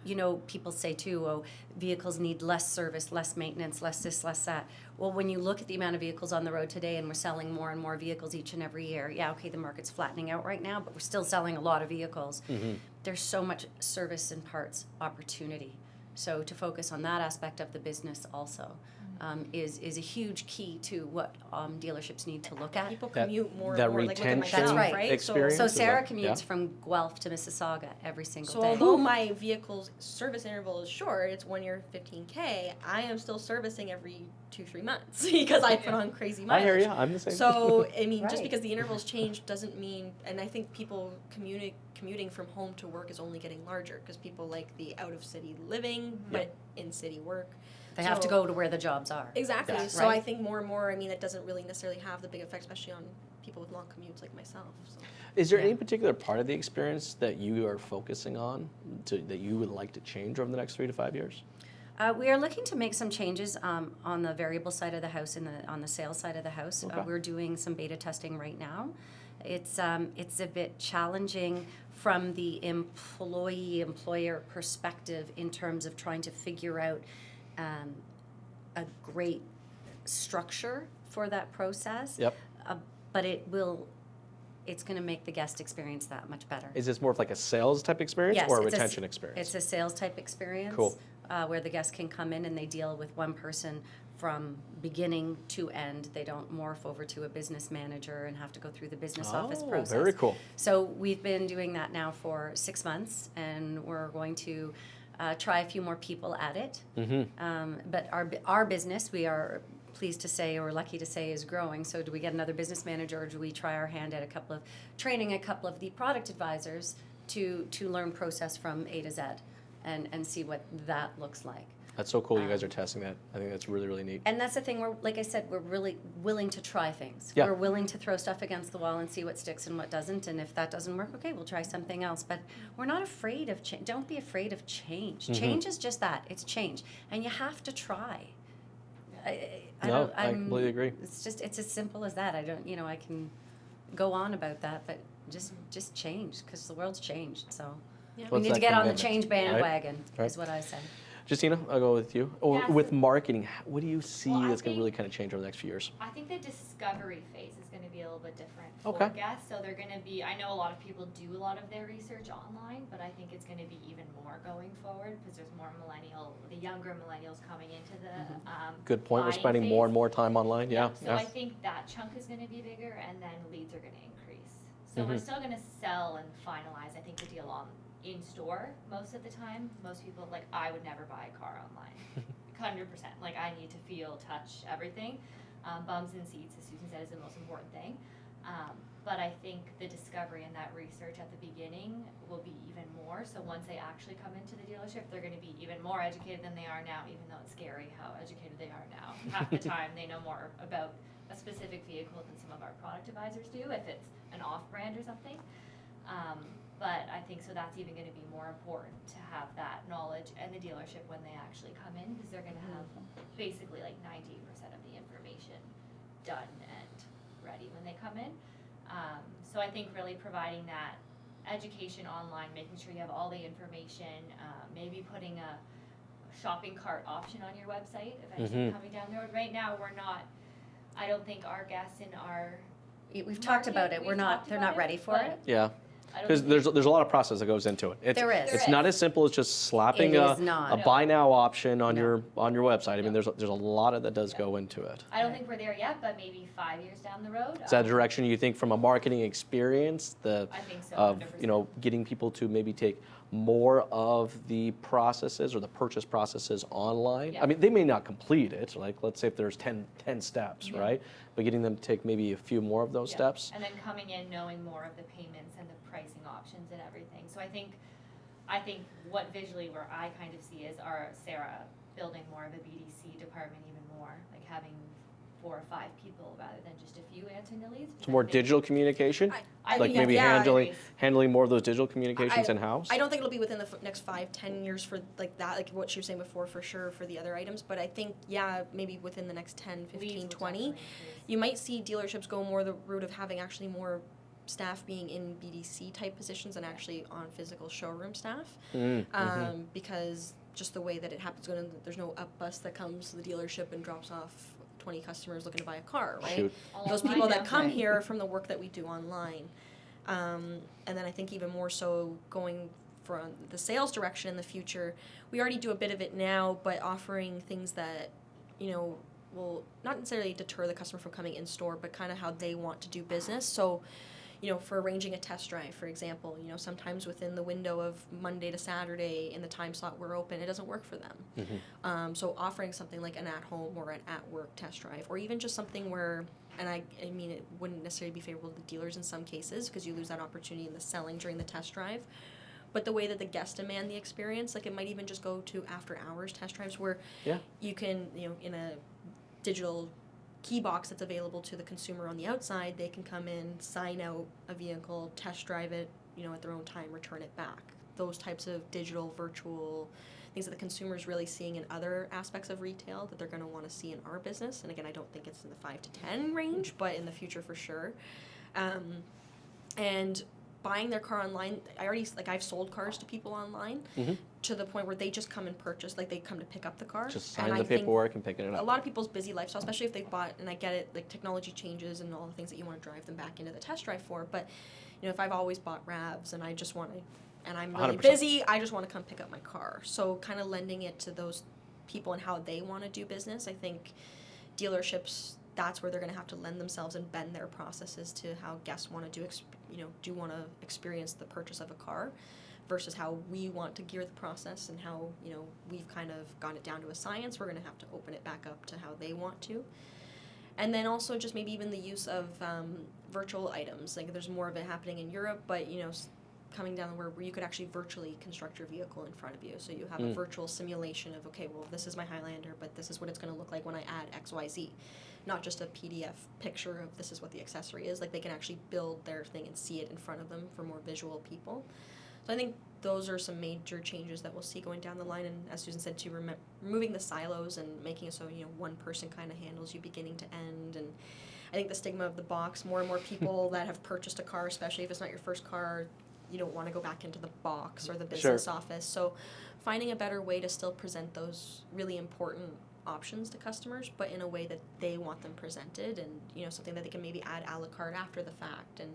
You know, people say too, oh, vehicles need less service, less maintenance, less this, less that. Well, when you look at the amount of vehicles on the road today and we're selling more and more vehicles each and every year, yeah, okay, the market's flattening out right now, but we're still selling a lot of vehicles. There's so much service and parts opportunity. So to focus on that aspect of the business also is a huge key to what dealerships need to look at. People That- commute more that and more, like look at retention That's myself, right. right? experience. So is Sarah that- commutes from Guelph to Mississauga every single So day. although my vehicle's service interval is short, it's 1 year, 15K, I am still servicing every 2-3 months because I put on crazy I mileage. hear you. I'm the same. So, I mean, just Right. because the intervals change doesn't mean, and I think people commuting from home to work is only getting larger because people like the out-of-city living, but in-city work. They have to So- go to where the jobs are. Exactly. Yes. So Right. I think more and more, I mean, it doesn't really necessarily have the big effect, especially on people with long commutes like myself. So. Is there Yeah. any particular part of the experience that you are focusing on that you would like to change over the next 3 to 5 years? We are looking to make some changes on the variable side of the house and on the sales side of the house. Okay. We're doing some beta testing right now. It's a bit challenging from the employee-employer perspective in terms of trying to figure out a great structure for that process. Yep. But it's going to make the guest experience that much better. Is this more of like a sales type experience Yes, or a it's retention experience? It's a sales type experience. Cool. Where the guests can come in and they deal with one person from beginning to end. They don't morph over to a business manager and have to go through the business office Oh, process. very cool. So we've been doing that now for 6 months, and we're going to try a few more people at it. But our business, we are pleased to say, or lucky to say, is growing. So do we get another business manager, or do we try our hand at training a couple of the product advisors to learn process from A to Z and see what that looks like? That's so cool you guys are testing that. I think that's really, really neat. And that's the thing, like I said, we're really willing to try things. Yeah. We're willing to throw stuff against the wall and see what sticks and what doesn't. And if that doesn't work, okay, we'll try something else. But we're not afraid of change. Don't be afraid of change. Change is just that. It's change. And you have to try. I completely agree. It's as simple as that. I can go on about that, but just change, because the world's changed. So we What's need to that get on the commitment? change Right. bandwagon, Right. is what I say. Justina, I'll go with you. Or Yeah, with so- marketing, what do you see Well, I that's going to think- really kind of change over the next few years? I think the discovery phase is going to be a little bit different for Okay. guests. So they're going to be, I know a lot of people do a lot of their research online, but I think it's going to be even more going forward because there's more the younger millennials coming into the Good point. We're buying spending more phase. and more time online. Yeah. So I think that chunk is going to be bigger, and then leads are going to increase. So Mm-hmm. we're still going to sell and finalize, I think, the deal in store most of the time. Most people, like, I would never buy a car online, 100%. Like, I need to feel, touch, everything. Bums and seats, as Susan said, is the most important thing. But I think the discovery and that research at the beginning will be even more. So once they actually come into the dealership, they're going to be even more educated than they are now, even though it's scary how educated they are now. Half the time they know more about a specific vehicle than some of our product advisors do, if it's an off-brand or something. But I think so that's even going to be more important to have that knowledge and the dealership when they actually come in, because they're going to have basically like 98% of the information done and ready when they come in. So I think really providing that education online, making sure you have all the information, maybe putting a shopping cart option on your website if anything coming down the road. Right now, I don't think our guests in our We've talked about it. They're not ready for it. Yeah. Because there's a lot of process that goes into it. There is. It's not as simple as just slapping It a is not. buy now option on No. your website. I mean, there's a lot that does go into it. I don't think we're there yet, but maybe 5 years down the road. Is that a direction you think from a marketing experience, I think so, of 100%. Getting people to maybe take more of the processes or the purchase processes online? Yeah. I mean, they may not complete it. Like, let's say if there's 10 steps, Yeah. right? But getting them to take maybe a few more of those Yeah. steps. And then coming in knowing more of the payments and the pricing options and everything. So I think what visually where I kind of see is Sarah building more of a BDC department even more, like having 4 or 5 people rather than just a few answering the leads. It's more digital communication, I like think, maybe yeah, handling more of those digital communications in-house. I don't think it'll be within the next 5-10 years for like that, like what she was saying before, for sure, for the other items. But I think, yeah, maybe within the next 10, 15, Leads will 20, definitely you might see dealerships go more the route of having actually more staff being in BDC type positions and actually on physical showroom staff. Because just the way that it happens, there's no up bus that comes to the dealership and drops off 20 customers looking to buy a car, right? Shoot. All Those online people now. that come here are from the work that we do online. And then I think even more so going from the sales direction in the future, we already do a bit of it now, but offering things that, will not necessarily deter the customer from coming in store, but kind of how they want to do business. So, for arranging a test drive, for example, sometimes within the window of Monday to Saturday in the time slot we're open, it doesn't work for them. So offering something like an at-home or an at-work test drive, or even just something where, and I mean, it wouldn't necessarily be favorable to the dealers in some cases because you lose that opportunity in the selling during the test drive. But the way that the guests demand the experience, like it might even just go to after-hours test drives where you can, in a digital key box that's available to the consumer on the outside, they can come in, sign out a vehicle, test drive it, at their own time, return it back. Those types of digital, virtual things that the consumer's really seeing in other aspects of retail that they're going to want to see in our business. And again, I don't think it's in the 5 to 10 range, but in the future for sure. And buying their car online, I've sold cars to people online to the point where they just come and purchase, like they come to pick up the car. Just sign the paperwork and pick it up. A lot of people's busy lifestyle, especially if they've bought, and I get it, like technology changes and all the things that you want to drive them back into the test drive for, but if I've always bought RAVs and I just want to, and I'm really 100%. busy, I just want to come pick up my car. So kind of lending it to those people and how they want to do business. I think dealerships, that's where they're going to have to lend themselves and bend their processes to how guests want to do want to experience the purchase of a car versus how we want to gear the process and how, we've kind of got it down to a science. We're going to have to open it back up to how they want to. And then also just maybe even the use of virtual items. Like there's more of it happening in Europe, but, coming down where you could actually virtually construct your vehicle in front of you. So you have a virtual simulation of, okay, well, this is my Highlander, but this is what it's going to look like when I add X, Y, Z. Not just a PDF picture of this is what the accessory is. Like they can actually build their thing and see it in front of them for more visual people. So I think those are some major changes that we'll see going down the line. And as Susan said, too, removing the silos and making it so, one person kind of handles you beginning to end. And I think the stigma of the box, more and more people that have purchased a car, especially if it's not your first car, you don't want to go back into the box or the business office. So finding a better way to still present those really important options to customers, but in a way that they want them presented and, something that they can maybe add a la carte after the fact. And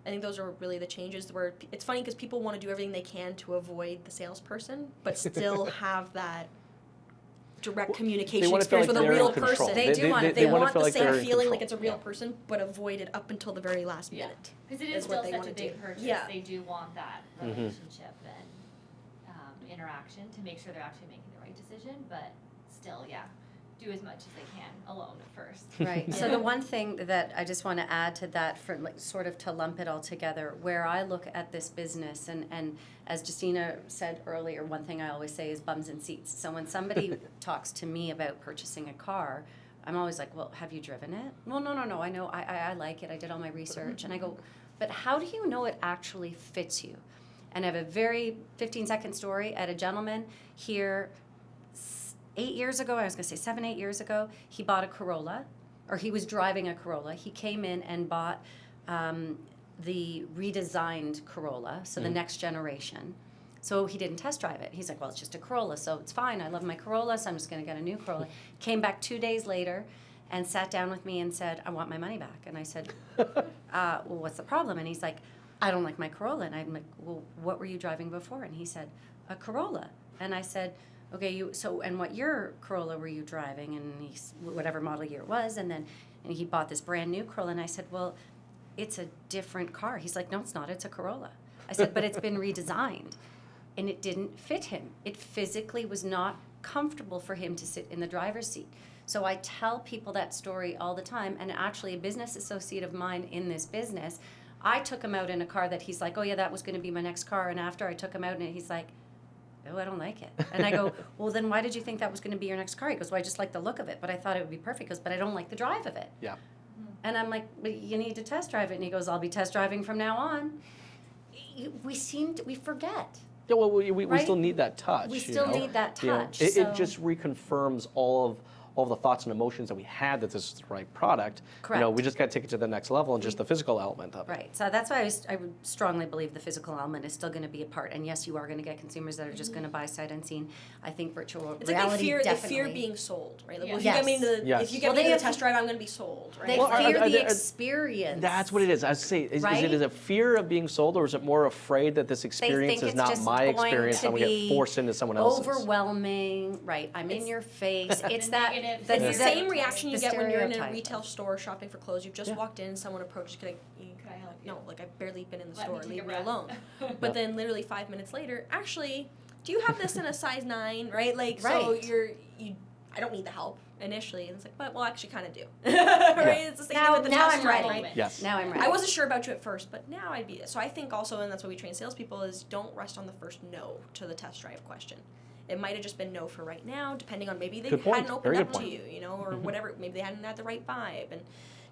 I think those are really the changes where it's funny because people want to do everything they can to avoid the salesperson, but still have that direct communication experience with a real person. They do want it. They wanna want feel the like they're same in feeling control. like it's a real person, but avoid it up until the very last minute. Because it is is what still they such wanna a big do. purchase. Yeah. They do want that relationship and interaction to make sure they're actually making the right decision, but still, do as much as they can alone at first. Right. So the one thing that I just want to add to that, for sort of to lump it all together, where I look at this business, and as Justina said earlier, one thing I always say is bums and seats. So when somebody talks to me about purchasing a car, I'm always like, well, have you driven it? Well, no, I know, I like it. I did all my research. And I go, but how do you know it actually fits you? And I have a very 15-second story at a gentleman here 8 years ago, I was going to say 7, 8 years ago, he bought a Corolla, or he was driving a Corolla. He came in and bought the redesigned Corolla, so the next generation. So he didn't test drive it. He's like, well, it's just a Corolla, so it's fine. I love my Corolla, so I'm just going to get a new Corolla. Came back 2 days later and sat down with me and said, I want my money back. And I said, well, what's the problem? And he's like, I don't like my Corolla. And I'm like, well, what were you driving before? And he said, a Corolla. And I said, okay, and what year Corolla were you driving? And whatever model year it was. And he bought this brand new Corolla. And I said, well, it's a different car. He's like, no, it's not. It's a Corolla. I said, but it's been redesigned. And it didn't fit him. It physically was not comfortable for him to sit in the driver's seat. So I tell people that story all the time. And actually, a business associate of mine in this business, I took him out in a car that he's like, oh yeah, that was going to be my next car. And after I took him out, and he's like, oh, I don't like it. And I go, well, then why did you think that was going to be your next car? He goes, well, I just like the look of it, but I thought it would be perfect. He goes, but I don't like the drive of it. Yeah. And I'm like, but you need to test drive it. And he goes, I'll be test driving from now on. We forget. Yeah, well, we Right? still need that touch. We still need that touch. It so- just reconfirms all the thoughts and emotions that we had that this is the right product. Correct. We just got to take it to the next level and just the physical element of it. Right. So that's why I would strongly believe the physical element is still going to be a part. And yes, you are going to get consumers that are just going to buy sight unseen. I think virtual It's reality like they definitely. fear being sold, right? Like, Yeah. well, if you get me into Yes. if you get Well, me they into the have- test drive, I'm going to be sold, right? They Well, fear are the there- experience. That's what it is. I say, is Right? it a fear of being sold, or is it more afraid that this They experience think is it's not just my going experience, to I'm going to be get forced into someone else's? overwhelming. Right. I'm in your face. It's The that. negative the- It's the Yeah. same reaction you the get when you're in a stereotype. retail store shopping for clothes. You've just Yeah. walked in, someone approaches, can I help you? No, like I've barely been in the Let store. me take Leave a me breath. alone. But then literally 5 minutes later, actually, do you have this in a size 9? Right? Like so Right. I don't need the help initially. And it's like, but well, I actually kind of do. Right? It's the same thing with the Now test I'm drive, ready. right? Yes. Now I'm ready. I wasn't sure about you at first, but now I'd be. So I think also, and that's what we train salespeople, is don't rest on the first no to the test drive question. It might have just been no for right now, depending on maybe they Good point. hadn't opened Very up good to point. you, or whatever. Maybe they hadn't had the right vibe, and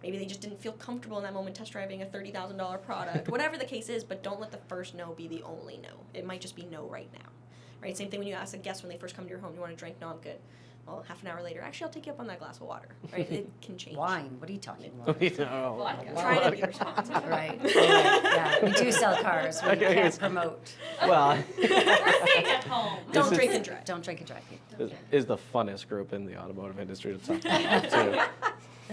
maybe they just didn't feel comfortable in that moment test driving a $30,000 product. Whatever the case is, but don't let the first no be the only no. It might just be no right now, right? Same thing when you ask a guest when they first come to your home, you want a drink? No, I'm good. Well, half an hour later, actually, I'll take you up on that glass of water, right? It can change. Wine. What are you talking about? No. Vodka. Try to be responsible. Right. Yeah. We do sell cars. We Okay, can't it's- promote. Well, We're staying at home. Don't is- drink and drive. Don't drink and drive. people. this is the funnest group in the automotive industry to talk about, too.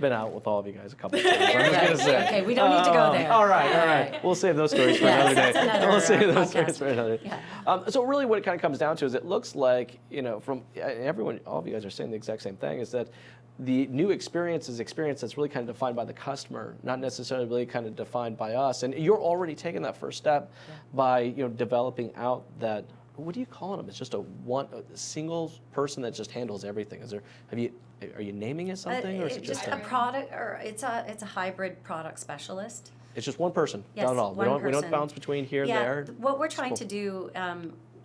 Been out with all of you guys a couple of times. I'm just Right. gonna say. Okay, we don't need to go there. All right. All right. We'll save those stories for Yes, another day. that's another, We'll save those podcast. stories for another. Yeah. So really, what it kind of comes down to is, it looks like from everyone, all of you guys are saying the exact same thing, is that the new experience is experience that's really kind of defined by the customer, not necessarily really kind of defined by us. And you're already taking that first step by developing out that. What do you call them? It's just a single person that just handles everything. Are you naming it something, or is it Just just a product, or it's a hybrid product specialist. It's just one person, Yes, not all. one We don't person. bounce between here and Yeah, there. what we're trying cool. to do,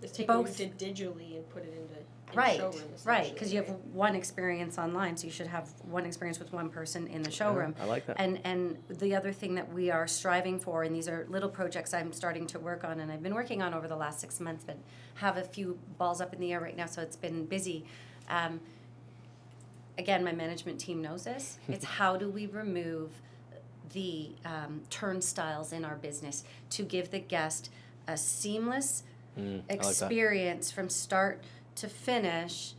It's taking both. what you did digitally and put it into right, showroom. right, because you have essentially, one experience online, so you should have one experience with one person in the showroom. I like that. And the other thing that we are striving for, and these are little projects I'm starting to work on, and I've been working on over the last 6 months, but have a few balls up in the air right now, so it's been busy. Again, my management team knows this. It's how do we remove the turnstiles in our business to give the guest a seamless like that. experience from start to finish,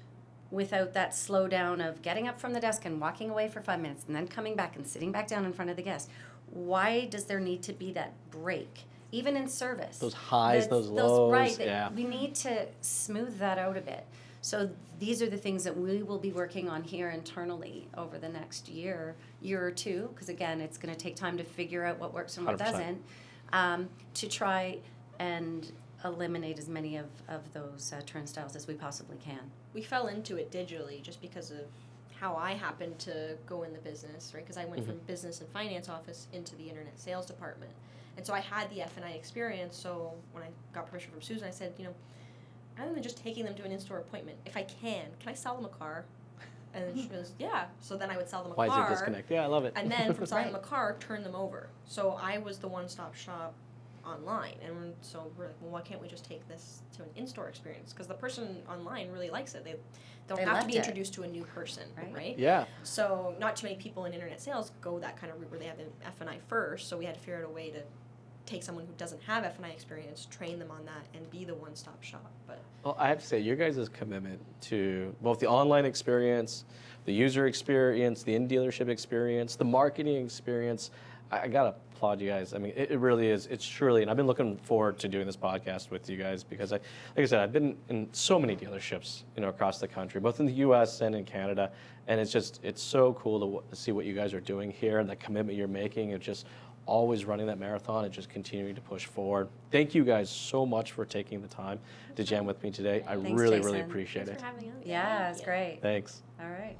without that slowdown of getting up from the desk and walking away for 5 minutes and then coming back and sitting back down in front of the guest. Why does there need to be that break, even in service? Those highs, That's- those lows, right, yeah. We need to smooth that out a bit. So these are the things that we will be working on here internally over the next year or two, because again, it's going to take time to figure out what works and what 100%. doesn't, to try and eliminate as many of those turnstiles as we possibly can. we fell into it digitally just because of how I happened to go in the business, right? Because I went from business and finance office into the internet sales department. And so I had the F&I experience. So when I got permission from Susan, I said, rather than just taking them to an in-store appointment, if I can I sell them a car? And then she goes, yeah. So then I would sell them a Why car. is it disconnect? Yeah, I love it. And then from selling Right. them a car, turn them over. So I was the one-stop shop online. And so we're like, well, why can't we just take this to an in-store experience? Because the person online really likes it. They don't They have to loved be it. introduced to a new person, right? Yeah. So not too many people in internet sales go that kind of route where they have an F&I first. So we had to figure out a way to take someone who doesn't have F&I experience, train them on that, and be the one-stop shop. But Well, I have to say, your guys' commitment to both the online experience, the user experience, the in-dealership experience, the marketing experience, I got to applaud you guys. I mean, it really is. It's truly, and I've been looking forward to doing this podcast with you guys because, like I said, I've been in so many dealerships, across the country, both in the U.S. and in Canada, and it's so cool to see what you guys are doing here and the commitment you're making and just always running that marathon and just continuing to push forward. Thank you guys so much for taking the time to jam with me today. I Thanks, really Jason. appreciate thanks it. for having us. Yeah, it's great. Thanks. All right.